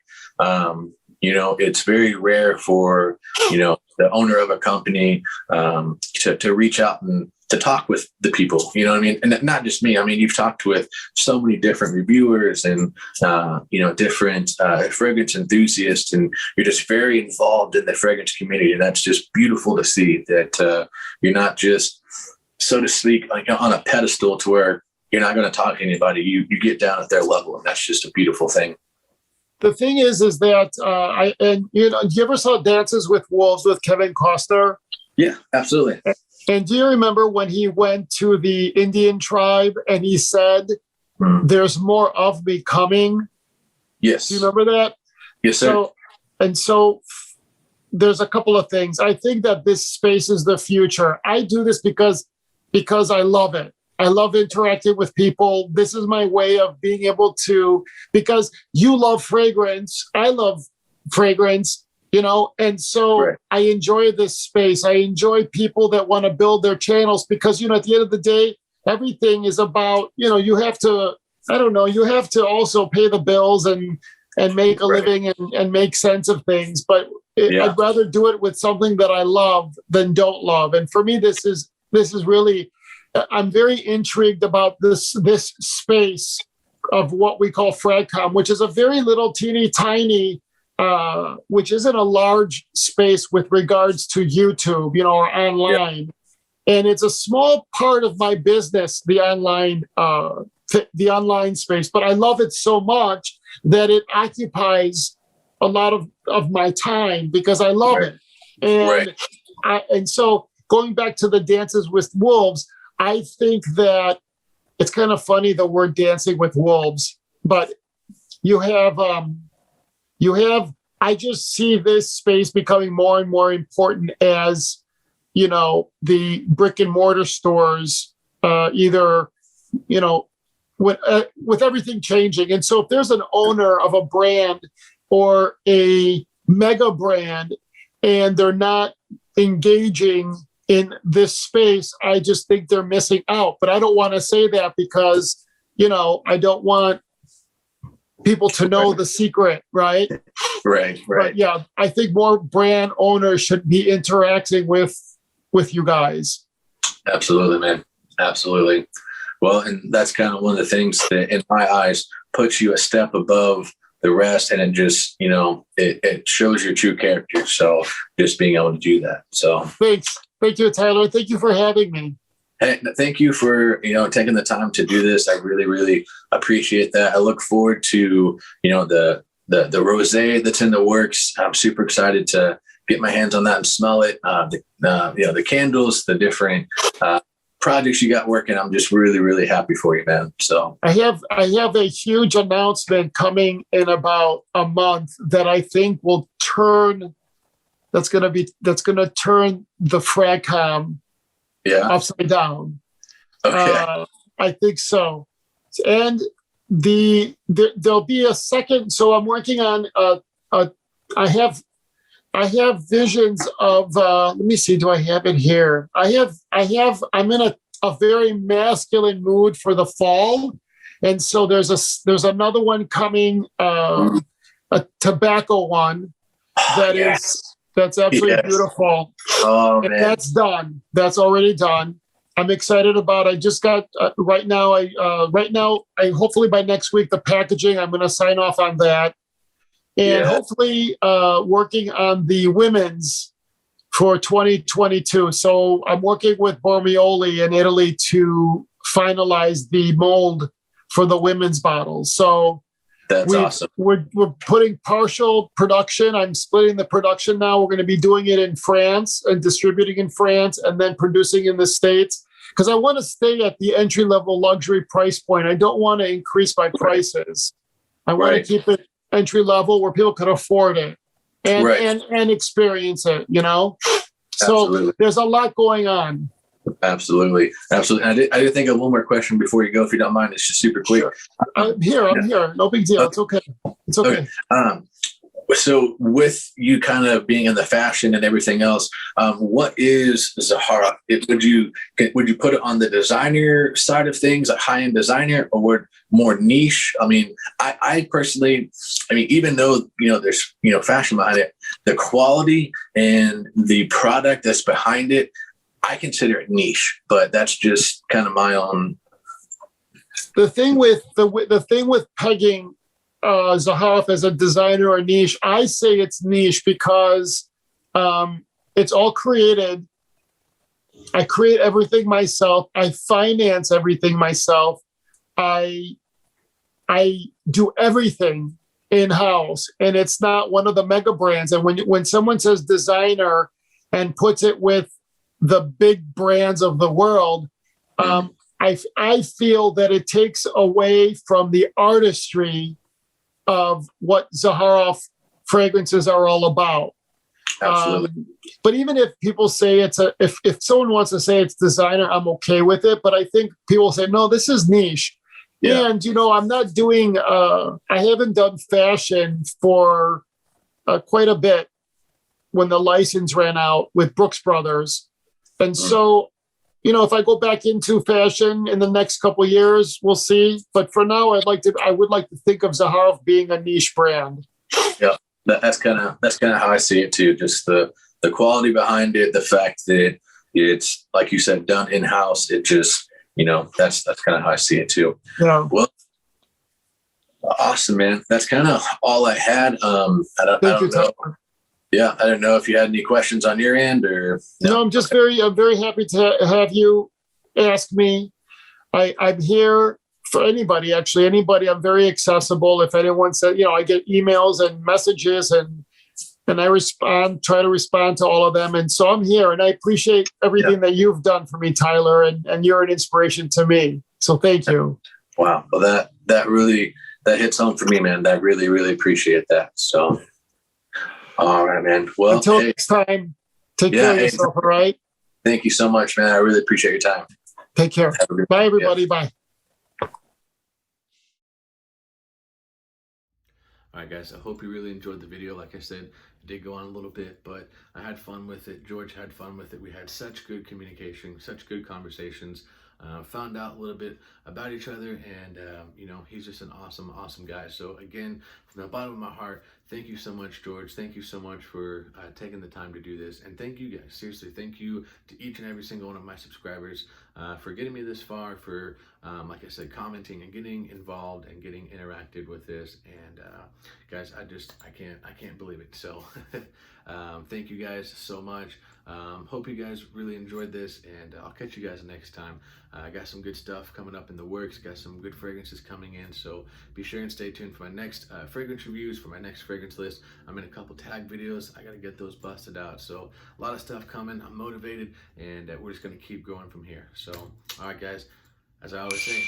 S3: it's very rare for, the owner of a company to reach out and to talk with the people, you know what I mean? And not just me. I mean, you've talked with so many different reviewers and, different fragrance enthusiasts, and you're just very involved in the fragrance community. And that's just beautiful to see that you're not just, so to speak, like on a pedestal to where you're not going to talk to anybody. You get down at their level, and that's just a beautiful thing.
S2: The thing is that you ever saw Dances with Wolves with Kevin Costner?
S3: Yeah, absolutely.
S2: And do you remember when he went to the Indian tribe and he said, "There's more of me coming"?
S3: Yes.
S2: Do you remember that?
S3: Yes, sir.
S2: So there's a couple of things. I think that this space is the future. I do this because I love it. I love interacting with people. This is my way of being able to, because you love fragrance, I love fragrance, and so right. I enjoy this space. I enjoy people that want to build their channels because, at the end of the day, everything is about, you have to also pay the bills and make a
S3: right.
S2: living and make sense of things. But I'd rather do it with something that I love than don't love. And for me, this is really, I'm very intrigued about this space of what we call FragCom, which is a very little teeny tiny, which isn't a large space with regards to YouTube, or online. Yeah. And it's a small part of my business, the online space, but I love it so much that it occupies a lot of my time because I love
S3: right.
S2: it. And and so going back to the Dances with Wolves, I think that it's kind of funny, the word dancing with wolves, but I just see this space becoming more and more important as, the brick and mortar stores, with everything changing. And so if there's an owner of a brand or a mega brand and they're not engaging in this space, I just think they're missing out. But I don't want to say that because, I don't want people to know the secret, right?
S3: Right.
S2: But yeah, I think more brand owners should be interacting with you guys.
S3: Absolutely, man. Absolutely. Well, and that's kind of one of the things that in my eyes puts you a step above the rest, and it just, it shows your true character. So just being able to do that. So
S2: thanks. Thank you, Tyler. Thank you for having me.
S3: Hey, thank you for, taking the time to do this. I really, really appreciate that. I look forward to, the rosé that's in the works. I'm super excited to get my hands on that and smell it. The candles, the different projects you got working. I'm just really, really happy for you, man. So
S2: I have a huge announcement coming in about a month that I think will turn. That's going to turn the FragCom upside down.
S3: Okay.
S2: I think so. And there'll be a second. So I'm working on I have visions of let me see, do I have it here? I'm in a very masculine mood for the fall. And so there's another one coming, a tobacco one that is That's absolutely
S3: Yes.
S2: beautiful.
S3: Oh
S2: And
S3: man.
S2: that's done. That's already done. I'm excited about. I just got right now. I hopefully by next week the packaging. I'm going to sign off on that, and
S3: Yeah.
S2: hopefully working on the women's for 2022. So I'm working with Bormioli in Italy to finalize the mold for the women's bottles. So
S3: That's awesome.
S2: we're putting partial production. I'm splitting the production now. We're going to be doing it in France and distributing in France and then producing in the States because I want to stay at the entry level luxury price point. I don't want to increase my prices. I want to keep it entry level where people can afford it and experience it, you know? So
S3: Absolutely.
S2: there's a lot going on.
S3: Absolutely. Absolutely. I did think of one more question before you go, if you don't mind. It's just super quick.
S2: Sure. I'm here. No big deal. It's okay. It's okay.
S3: So with you kind of being in the fashion and everything else, what is Zaharoff? Would you put it on the designer side of things, a high-end designer, or more niche? I mean, I personally, even though, there's, fashion behind it, the quality and the product that's behind it, I consider it niche, but that's just kind of my own.
S2: The thing with pegging Zaharoff as a designer or niche, I say it's niche because it's all created. I create everything myself. I finance everything myself. I do everything in-house, and it's not one of the mega brands. And when someone says designer and puts it with the big brands of the world, I feel that it takes away from the artistry of what Zaharoff fragrances are all about.
S3: Absolutely.
S2: But even if people say if someone wants to say it's designer, I'm okay with it. But I think people say, no, this is niche. Yeah. And, I'm not doing, I haven't done fashion for quite a bit when the license ran out with Brooks Brothers. And so, if I go back into fashion in the next couple of years, we'll see. But for now, I would like to think of Zaharoff being a niche brand.
S3: Yeah, that's kind of how I see it too. Just the quality behind it, the fact that it's, like you said, done in house. It just, that's kind of how I see it too.
S2: Yeah.
S3: Well, awesome, man. That's kind of all I had. I don't know. Yeah, I don't know if you had any questions on your end or.
S2: No, I'm just very happy to have you ask me. I'm here for anybody, actually. Anybody, I'm very accessible. If anyone said, I get emails and messages and I try to respond to all of them. And so I'm here, and I appreciate everything that you've done for me, Tyler, and you're an inspiration to me. So thank you.
S3: Wow. Well, that hits home for me, man. I really, really appreciate that. So. All right, man. Well,
S2: until next time, take care of yourself, all right?
S3: Thank you so much, man. I really appreciate your time.
S2: Take care. Bye, everybody. Bye.
S1: All right, guys, I hope you really enjoyed the video. Like I said, it did go on a little bit, but I had fun with it. George had fun with it. We had such good communication, such good conversations. Found out a little bit about each other, and he's just an awesome guy. So again, from the bottom of my heart, thank you so much, George. Thank you so much for taking the time to do this, and thank you guys. Seriously, thank you to each and every single one of my subscribers for getting me this far, for like I said, commenting and getting involved and getting interacted with this. And guys, I can't believe it. So thank you guys so much. Hope you guys really enjoyed this, and I'll catch you guys next time. I got some good stuff coming up in the works, got some good fragrances coming in, so be sure and stay tuned for my next fragrance reviews, for my next fragrance list. I'm in a couple tag videos. I got to get those busted out, so a lot of stuff coming. I'm motivated, and we're just going to keep going from here. So, all right, guys, as I always say,